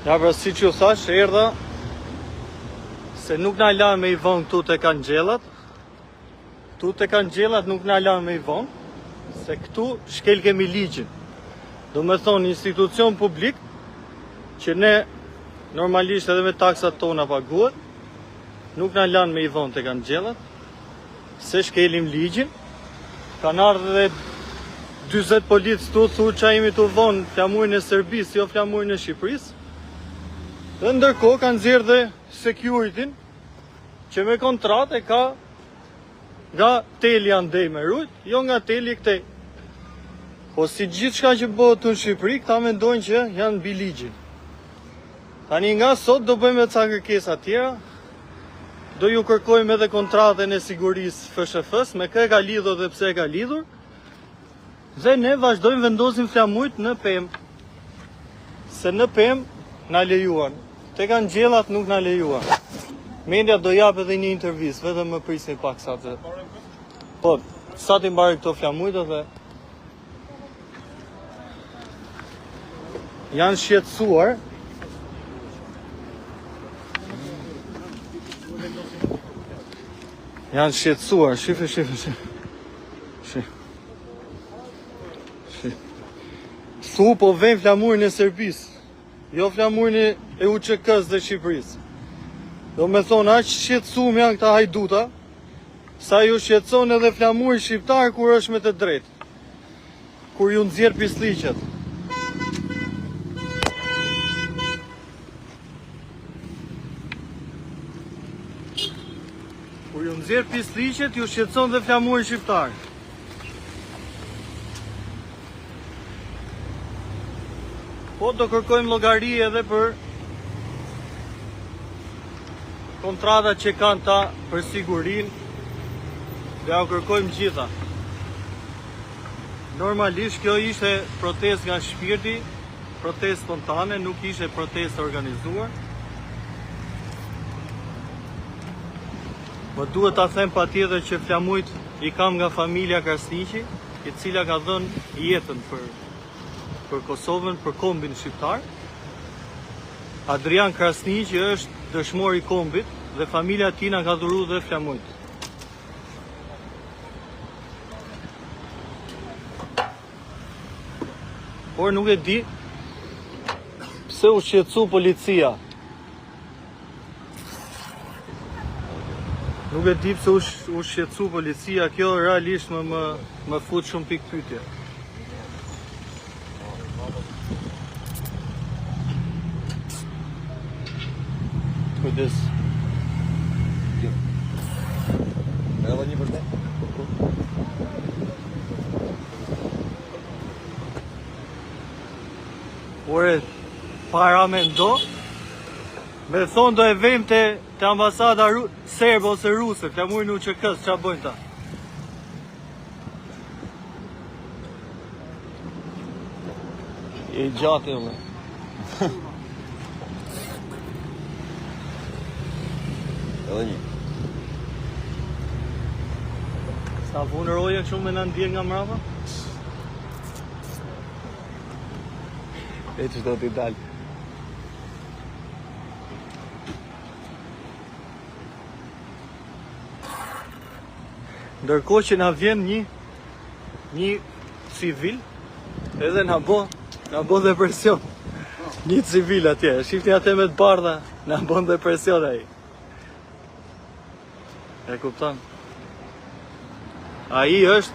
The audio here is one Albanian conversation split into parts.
Ja, pra si që thash, erdha se nuk na la me i vonë këtu të kanë gjellat. Tu të kanë gjellat nuk na la me i vonë, se këtu shkel kemi ligjin. Do me thonë institucion publik, që ne normalisht edhe me taksat tona paguhet, nuk na lan me i vonë të kanë gjellat, se shkelim ligjin. Kanë ardhur dhe 40 policë tu thu qa imi të vonë flamurin e Serbisë, jo flamurin e Shqipërisë. Dhe ndërkohë kanë nxjerrë dhe security-n, që me kontratë e ka nga teli andej me rujt, jo nga teli këtej. Po si gjithë shka që bëhet në Shqipëri, këta mendojnë që janë mbi ligjin. Tani nga sot do bëjmë ca kërkesa tjera, do ju kërkojmë edhe kontratën e sigurisë FSHF-s, me kë e ka lidhur dhe pse e ka lidhur, dhe ne vazhdojmë vendosim flamujt në pemë. Se në pemë na lejuan, te kanë gjellat nuk na lejuan. Media do jap edhe një intervistë, vetëm më prisni pak sa të. Po, sa ti mbari këto flamujt dhe janë shqetësuar. Janë shqetësuar, shife. Thu po vejnë flamurin e Serbisë, jo flamurin e UÇK-s dhe Shqipërisë. Do me thonë, aq shqetësum janë këta hajduta, sa ju shqetëson edhe flamuri shqiptar kur është me të drejtë, kur ju nxjerr pisliqet. Kur ju nxjerr pisliqet, ju shqetëson dhe flamuri shqiptar. Po do kërkojmë llogari edhe për kontrata që kanë ta për sigurin, dhe ja kërkojmë gjitha. Normalisht kjo ishte protest nga shpirti, protest spontane, nuk ishte protest organizuar. Më duhet ta them patjetër që flamujt i kam nga familja Krasniqi, e cila ka dhënë jetën për Kosovën, për kombin shqiptar. Adrian Krasniqi është dëshmor i kombit dhe familja tij na ka dhuruar dhe flamujt. Por nuk e di pse u shqetësu policia. Nuk e di pse u shqetësu policia, kjo realisht më fut shumë pikë pyetje. Kujdes. Edhe një vërtet. Ore, para me ndo, me thonë do e vejmë të ambasada serbe ose ruse, flamurin UÇK-s, qa bojnë ta? E gjatë e me. Edhe një. Sa vunë roja që me në ndjen nga mrapa? E që do t'i dalë. Ndërkohë që na vjen një civil, edhe na bën depresion. Një civil atje, shifni atë me të bardha, na bën depresion ai. E kupton? Ai është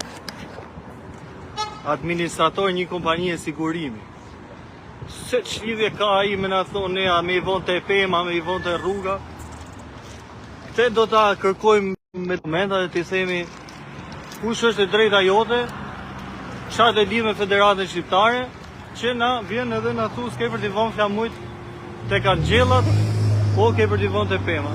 administrator një kompanie sigurimi. Se ç'lidhje ka ai me na thonë ne a me i vonë te pema, me i vonë te rruga. Këtë do ta kërkojmë me dokumenta dhe t'i themi kush është e drejta jote, çfarë të lidh me Federatën Shqiptare, që na vjen edhe na thu s'ke për t'i vonë flamujt te kanë gjellat, po ke për t'i vonë te pema.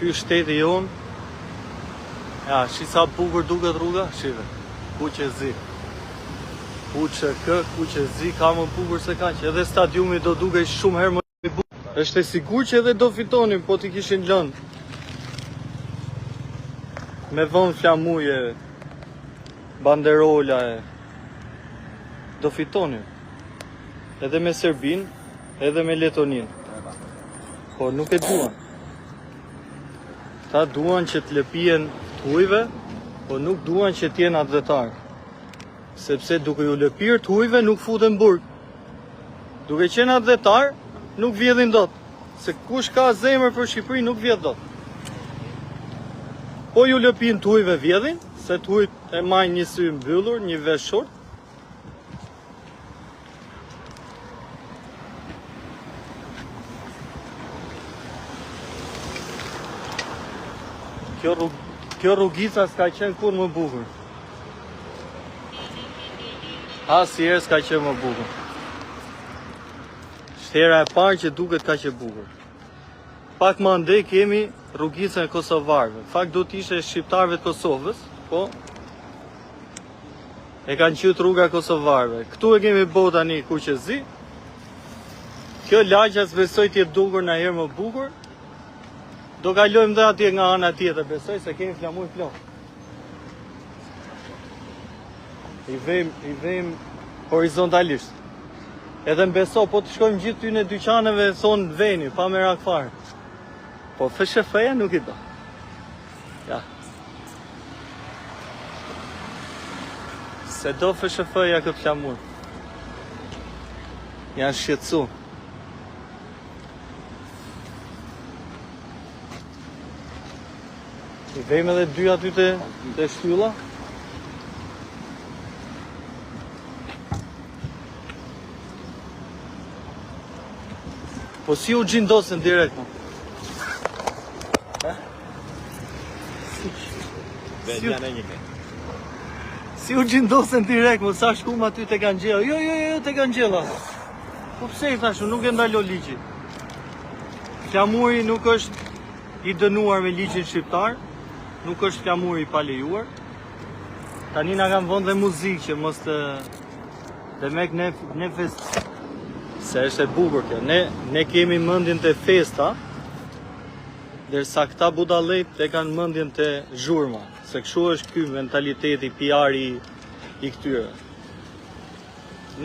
Ky shteti jon, ja, shi sa bukur duket rruga, shive, buqe zi. Ku që zi ka më bukur se kaq. Edhe stadiumi do duke shumë herë më i bukur. Është e sigurt që edhe do fitonin, po t'i kishin lënë. Me vënë flamuje, banderola do fitonin. Edhe me Serbin, edhe me Letonin. Po nuk e duan. Ta duan që të lëpijen të hujve, po nuk duan që t'jenë atletarë. Sepse duke ju lëpirë të hujve nuk futen burg. Duke qenë atletar, nuk vjedhin dot. Se kush ka zemër për Shqipëri nuk vjedh dot. Po ju lëpin të hujve vjedhin, se të hujt e majnë një sy mbyllur, një vesh short. Kjo rrugica s'ka qenë kur më bukur. Asnjëherë s'ka qenë më bukur. Shtera e parë që duket ka qenë bukur. Pak më andej kemi rrugicën e kosovarëve. Fakt do t'ishte shqiptarëve të Kosovës, po e kanë qyt rruga e kosovarëve. Ktu e kemi bo tani ku që zi. Kjo lagja s'besoj t'jetë dukur na herë më bukur. Do kalojmë dhe atje nga ana tjetër, besoj se kemi flamuj plot. I vejmë horizontalisht. Edhe mbeso, po të shkojmë gjithë ty në dyqaneve, thonë veni, pa me rak farë. Po FSHF-ja nuk i do. Ja. Se do FSHF-ja këtë flamur. Janë shqetësu. I vejmë edhe dy aty të shtylla. Po si u gjindosen direkt, no? Si u gjindosen direkt, mo sa shkum aty tek Angjella. Jo, tek Angjella. Po pse i thashu, nuk e ndalo ligji. Flamuri nuk është i dënuar me ligjin shqiptar, nuk është flamuri i palejuar. Tani na kanë vënë dhe muzikë që mos të mek ne fest. Se është e bukur kjo. Ne kemi mendjen te festa, derisa këta budallëjt e kanë mendjen te zhurma. Se kështu është ky mentaliteti PR-i i këtyre.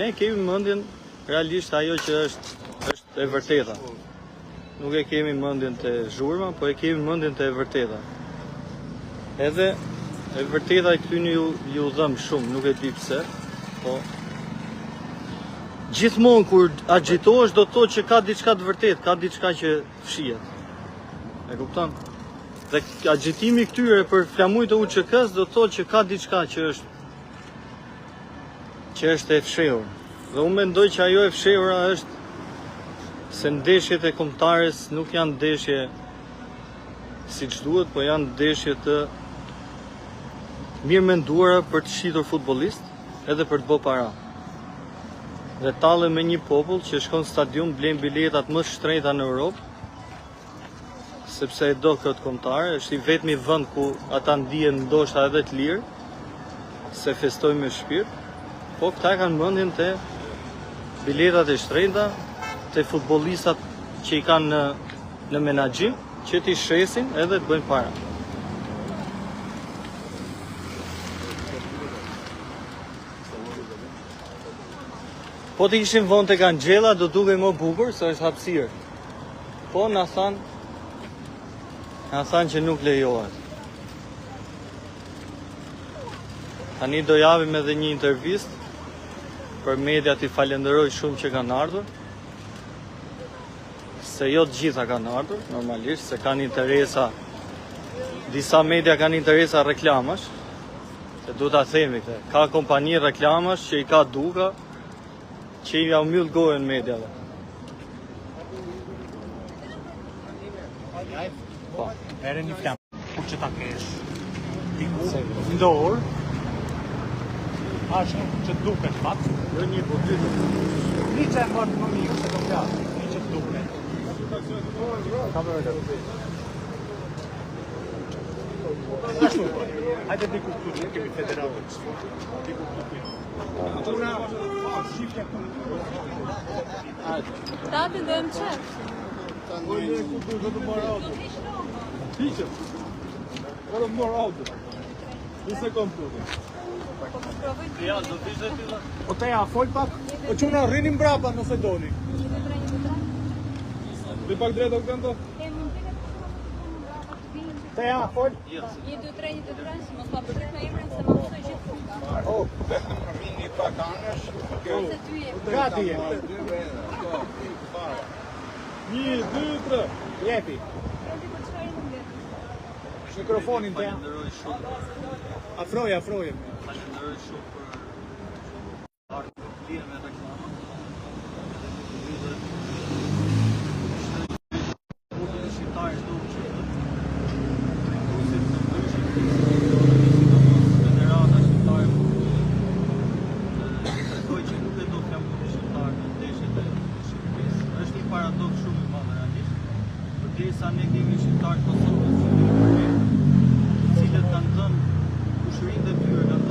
Ne kemi mendjen realisht ajo që është e vërteta. Nuk e kemi mendjen te zhurma, po e kemi mendjen te e vërteta. Edhe e vërteta i këtyni ju dhëm shumë, nuk e di pse, po gjithmonë kur agjitohesh do të thotë që ka diçka të vërtetë, ka diçka që fshihet. E kupton? Dhe agjitimi këtyre për flamujt e UÇK-s do të thotë që ka diçka që është e fshehur. Dhe unë mendoj që ajo e fshehura është se ndeshjet e kombëtares nuk janë ndeshje siç duhet, po janë ndeshje të mirë menduara për të shitur futbollist, edhe për të bërë para. Dhe tallen me një popull që shkon në stadium, blen biletat më shtrenjta në Europë, sepse e do këtë kombëtare, është i vetmi vend ku ata ndihen ndoshta edhe të lirë, se festojnë me shpirt, po këta kanë mendjen te biletat e shtrenjta, te futbollistat që i kanë në menaxhim, që t'i shesin edhe të bëjnë para. Po t'i kishin vënë tek Angjella, do dukej më bukur, se është hapësirë. Po na thanë që nuk lejohet. Tani do japim edhe një intervistë për mediat, i falenderoj shumë që kanë ardhur. Se jo të gjitha kanë ardhur, normalisht, se kanë interesa, disa media kanë interesa reklamash, se du ta themi këtë, ka kompani reklamash që i ka duka, që i ja mbyll gojën mediave. Po, ere një flam, kur që ta kesh, diku, ndorë, ashtë që duket fat, Jo një po dy. një që e mërë më mirë se do flasë, një që duket. Ashtu, hajde diku këtu, ne kemi federatën. Diku këtu. Una shifja këtu. Tati do më qef. Ojë këtu do të marr auto. Hiqem. Ora mor auto. Një sekond këtu. Ja, do vizet ti. O te ja, fol pak. O çuna rrini mbrapa nëse doni. Dhe pak drejt o këndo. Te ja, fol. 1, 2, 3, mos pa përgjith me emrin se ma mësoj gjithë funga. Oh, vetëm për mini pak anësh. Se ty je. Gati je. 1, 2, 3. Jepi. Mikrofonin te ja. Falenderoj shumë. Afroje. Falenderoj shumë për ardhmën e lirë me reklama. Mundën e shqiptarës do që Federata Shqiptare tregoj që nuk e do flamurin shqiptar në ndeshjet e Shqipërisë. Është një paradoks shumë i madh realisht. Përderisa ne kemi shqiptarë të Kosovës që të cilët kanë dhënë kushërinë dhe tyre, kanë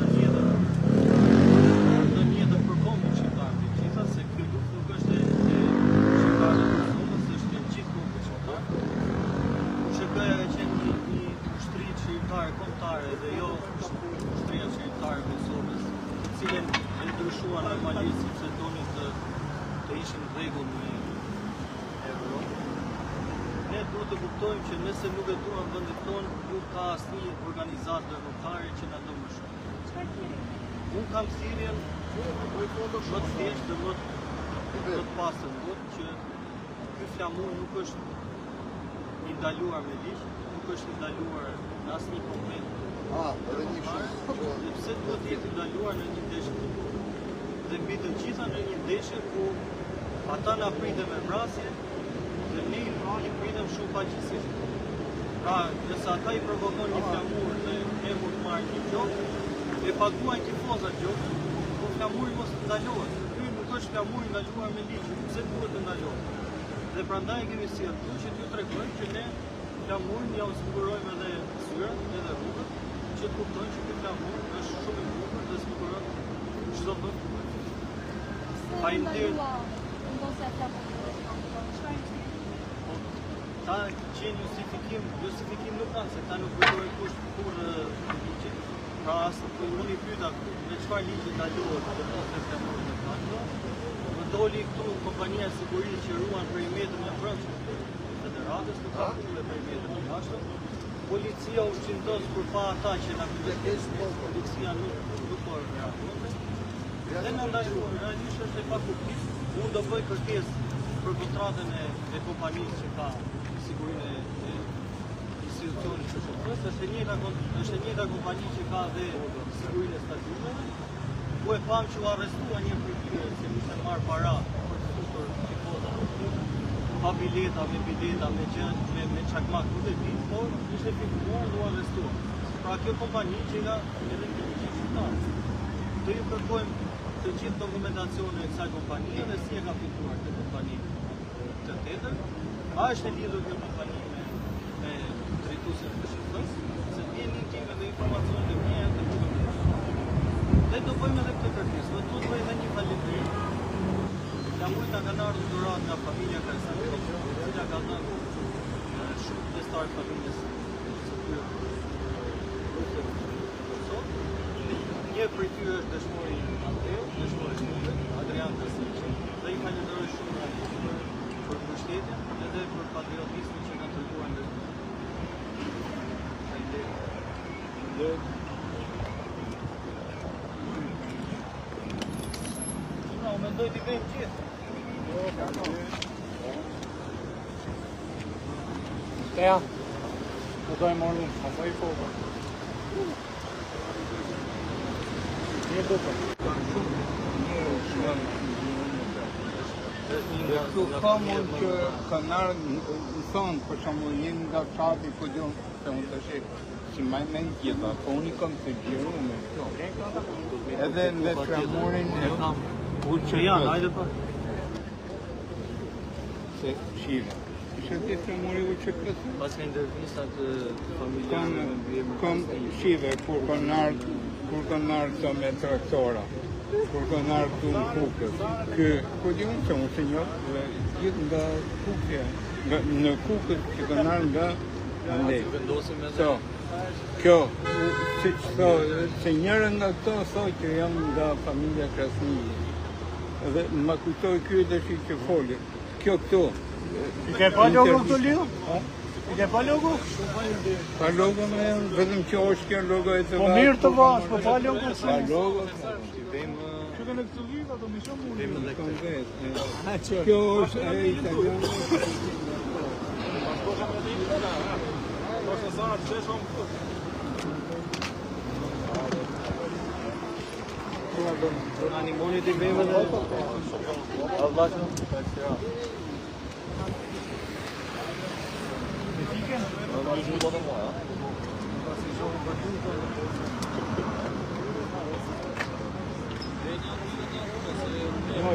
dhënë jetën për kombin shqiptar të gjitha, se kjo luftë nuk është e shqiptarëve të Kosovës, është e gjithë kombit shqiptar. SHK-ja ka qenë një ushtri shqiptare kombëtare dhe jo ushtria shqiptare e Kosovës, të cilën e ndryshuan normalisht sepse donin të ishin në rregull me Evropën. Ne duhet të kuptojmë që nëse nuk e duam vendin tonë, nuk ka asnjë organizatë ndërkombëtare që na do më shumë. Unë kam thirrjen më të thjeshtë dhe më të pastër që ky flamur nuk është i ndaluar me ligj, nuk është i ndaluar në asnjë konvent. Edhe një shumë. Dhe pse duhet të jetë i ndaluar në një ndeshje futbolli? Dhe mbi të gjitha në një ndeshje ku ata na pritën me vrasje dhe ne i pritëm shumë paqësisht. Pra, nëse ata i provokon një flamur dhe ne mund të marrim një gjokë, e paguajnë tifozat gjokën, po flamuri mos të ndalohet. Ky nuk është flamuri ndaluar me ligj, pse duhet të ndalohet? Dhe prandaj kemi sjellë këtu që t'ju tregojmë që ne flamurin ja u sigurojmë edhe syrat, edhe rrugët, që të kuptojnë që ky flamur është shumë i bukur dhe siguron çdo vend. Faleminderit. Ta qenë justifikim nuk kanë, se ta nuk përdojnë kusht kur ligjit. Pra asë unë i pyeta me çfarë ligji ndalohet dhe mos e flamurin e fakto. Më doli këtu kompania e sigurisë që ruan perimetrin e brendshëm të federatës, nuk ka punë me perimetrin e jashtëm. Policia ushqimtos kur pa ata që na kujdesin, policia nuk po reagon. Dhe në ndaluar, realisht është e pakuptim. Unë do bëj kërkesë për kontratën e kompanisë që ka sigurinë e institucionit të shoqërisë, është e njëjta kompani që ka dhe sigurinë e stadiumeve, ku e pam që u arrestua një prej tyre se kishte marrë para për të futur tifozat në klub, pa bileta, me gjën, me çakmak, nuk e di, por ishte filmuar dhe u arrestua. Pra kjo kompani që nga edhe një shqiptar. Do ju kërkojmë të gjithë dokumentacionin e kësaj kompanie dhe si e ka fituar këtë kompani të tjetër. A është e lidhur kjo kompani me drejtuesin e SHK-s, se vjen një time dhe informacione të mia të dokumentuara. Dhe do bëjmë edhe këtë kërkesë. Do të bëjmë edhe një falënderim. Flamurit kanë ardhur dhurat nga familja Kajsarov, e cila ka dhënë shumë pjesëtar familjes së tyre. Një prej tyre është dëshmori Andreu, dëshmori Adrian Kasiqi, dhe i falenderoj shumë për mbështetjen edhe për patriotizmin që kanë treguar ndër. Faleminderit. Unë mendoj të vëmë gjithë. Ja. Do dojmë morën, pasaj i foka. Dhe këtu ka mund që kanar në thonë, për shumë jenë nga fshati po gjonë, se unë të shekë, si maj me në gjitha, po unë i kam të gjiru me kjo. Edhe në flamurin e Që janë, hajde pa. se shire. që ti se mori u që kësë? Pas ka intervistat familjarë Kom shive, kur kanë ardhë të me traktora, kur kanë ardhë të në Kukës, ku di unë që unë se njohë, gjithë nga Kukëja, në Kukës që kanë ardhë nga Andej. So, kjo, si që thë, se njërën nga këto thoi që jam nga familja Krasniji. Dhe më kujtoj kjo dhe shi që foli. Kjo këto. I ke pa logo këto lido? I ke pa logo? Pa logo me janë, vetëm që është kjo logo e të Po mirë të vash, po pa logo se. Pa logo, Që kanë këtë lido, ato më shumë unë. kam vetë. Kjo është e italianë. Ose sa të shesh om këtu. animoni t'i vejme dhe Allah që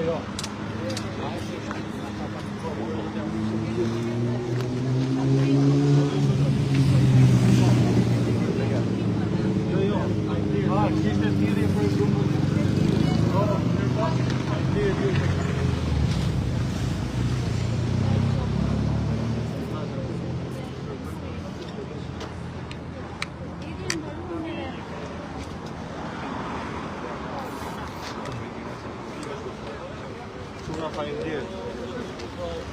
Jo. Kishte thirrje për shumë. Shumë faleminderit.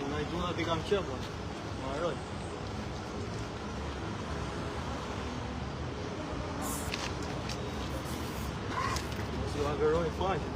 Una i duna t'i kam qëmë, më arroj. Si u averoj faqe.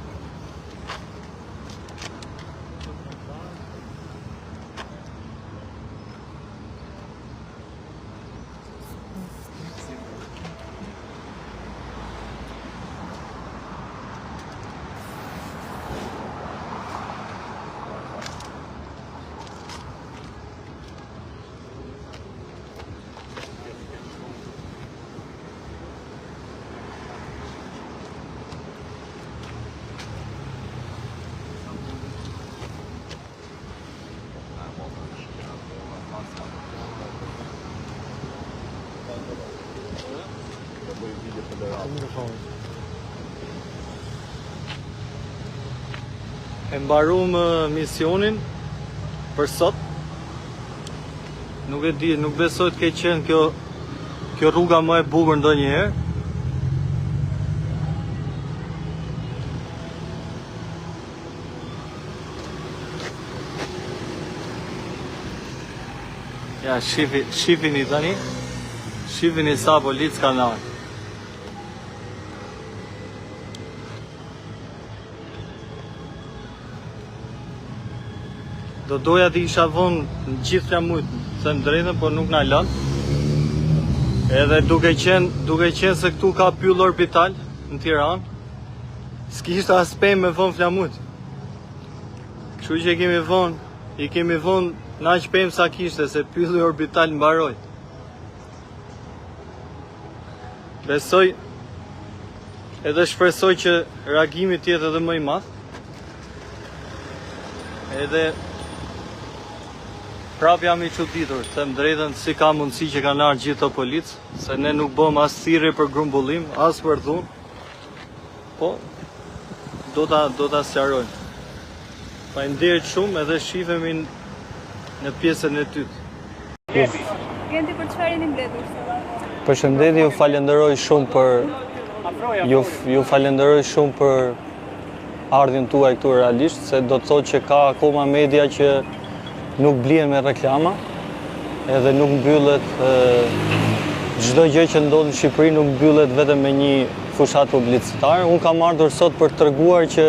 E mbarum misionin për sot. Nuk e di, nuk besoj të ke qenë kjo rruga më e bukur ndonjëherë. Ja, shifini tani. Shifini sa polic ka ndarë. Do doja të isha vonë në gjithë flamujt, them drejtën, por nuk na lën. Edhe duke qenë se këtu ka pyll orbital në Tiranë, s'kishte as pemë me vonë flamujt. Kështu që i kemi vonë na aq pemë sa kishte, se pylli orbital mbaroi. Besoj edhe shpresoj që reagimi të jetë edhe më i madh. Edhe prap jam i çuditur, them drejtën, si ka mundësi që kanë ardhur gjithë të policë, se ne nuk bëm as thirrje për grumbullim, as për dhunë. Po do ta sqarojmë. Faleminderit shumë, edhe shifemi në pjesën e dytë. Genti për çfarë jeni mbledhur? Përshëndetje, ju falenderoj shumë për ardhin tuaj këtu realisht, se do të thotë që ka akoma media që nuk blihen me reklama, edhe nuk mbyllet çdo gjë që ndodh në Shqipëri nuk mbyllet vetëm me një fushat publicitare. Unë kam ardhur sot për treguar që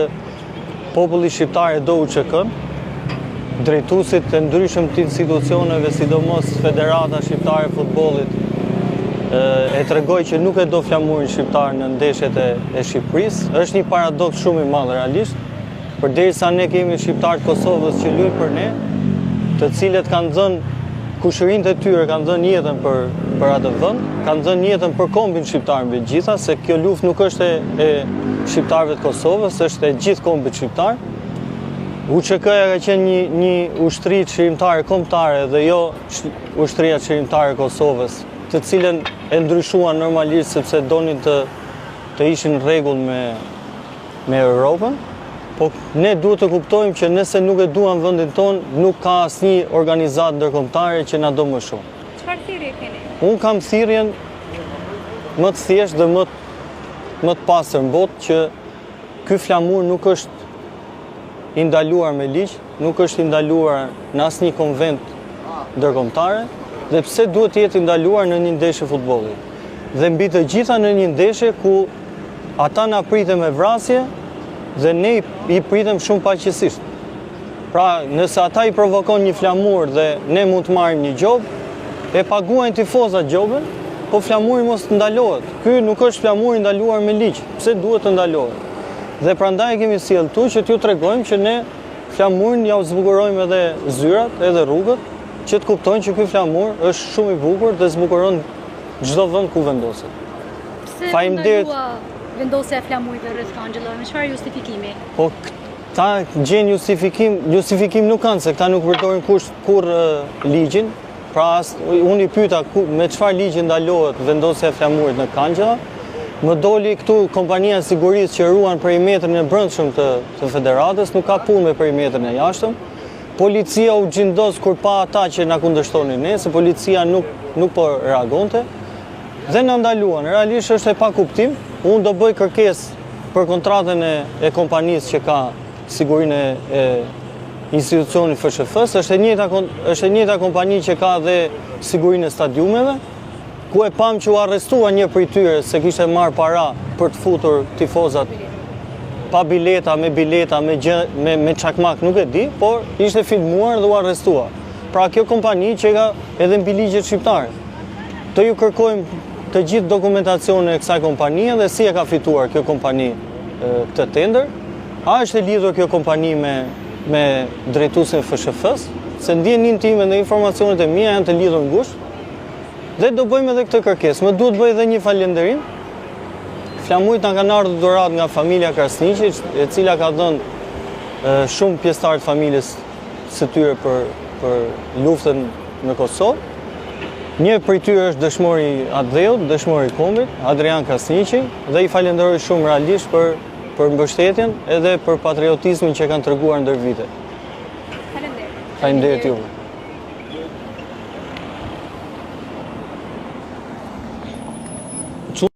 populli shqiptar e do UÇK-n, drejtuesit të ndryshëm të institucioneve, sidomos Federata Shqiptare e Futbollit, e tregoj që nuk e do flamurin shqiptar në ndeshjet e Shqipërisë. Është një paradoks shumë i madh realisht, përderisa ne kemi shqiptar të Kosovës që luajnë për ne, të cilët kanë dhënë kushërinë e tyre, kanë dhënë jetën për atë vend, kanë dhënë jetën për kombin shqiptar mbi gjitha, se kjo luftë nuk është e shqiptarëve të Kosovës, është e gjithë kombit shqiptar. UÇK-ja ka qenë një ushtri çlirimtare kombëtare dhe jo ushtria çlirimtare e Kosovës, të cilën e ndryshuan normalisht sepse donin të ishin në rregull me Europën. Po ne duhet të kuptojmë që nëse nuk e duan vendin tonë, nuk ka asnjë organizatë ndërkombëtare që na do më shumë. Çfarë thirrje keni? Unë kam thirrjen më të thjeshtë dhe më të pastër në botë që ky flamur nuk është i ndaluar me ligj, nuk është i ndaluar në asnjë konvent ndërkombëtare, dhe pse duhet të jetë i ndaluar në një ndeshje futbolli. Dhe mbi të gjitha në një ndeshje ku ata na pritën me vrasje dhe ne i pritëm shumë paqësisht. Pra, nëse ata i provokon një flamur dhe ne mund të marrim një gjobë, e paguajnë tifozat gjobën, po flamuri mos të ndalohet. Ky nuk është flamur i ndaluar me ligj, pse duhet të ndalohet. Dhe prandaj kemi sjellë tu që t'ju tregojmë që ne flamurin ja u zbukurojmë edhe zyrat, edhe rrugët, që të kuptojnë që ky flamur është shumë i bukur dhe zbukuron çdo vend ku vendoset. Pse ndalua vendosja e flamurit rreth Kangjellit, me çfarë justifikimi? Po ta gjejnë justifikim nuk kanë, se këta nuk përdorin kur ligjin. Pra unë i pyeta me çfarë ligji ndalohet vendosja e flamurit në Kangjella. Më doli këtu kompania e sigurisë që ruan perimetrin e brendshëm të federatës, nuk ka punë me perimetrin e jashtëm. Policia u gjindos kur pa ata që na kundërshtonin ne, se policia nuk po reagonte dhe na ndaluan. Realisht është e pa kuptim. Unë do bëj kërkesë për kontratën e kompanisë që ka sigurinë e institucionit FSHF-s, është e njëjta kompani që ka dhe sigurinë e stadiumeve, ku e pam që u arrestua një prej tyre se kishte marrë para për të futur tifozat pa bileta, me çakmak, nuk e di, por ishte filmuar dhe u arrestua. Pra kjo kompani që ka edhe mbi ligjet shqiptare. Të ju kërkojmë të gjithë dokumentacione e kësaj kompanie dhe si e ka fituar kjo kompani këtë tender. A është e lidhur kjo kompani me drejtuesin e FSHF-s, se ndjenin time dhe informacionet e mia janë të lidhur ngushtë. Dhe do bëjmë edhe këtë kërkesë. Më duhet bëj edhe një falënderim. Flamujt na kanë ardhur dhurat nga familja Krasniqi, e cila ka dhënë shumë pjesëtar të familjes së tyre për luftën në Kosovë. Një prej tyre është dëshmori Adheut, dëshmori i kombit, Adrian Kasniqi, dhe i falenderoj shumë realisht për mbështetjen edhe për patriotizmin që kanë treguar ndër vite. Faleminderit. Faleminderit juve.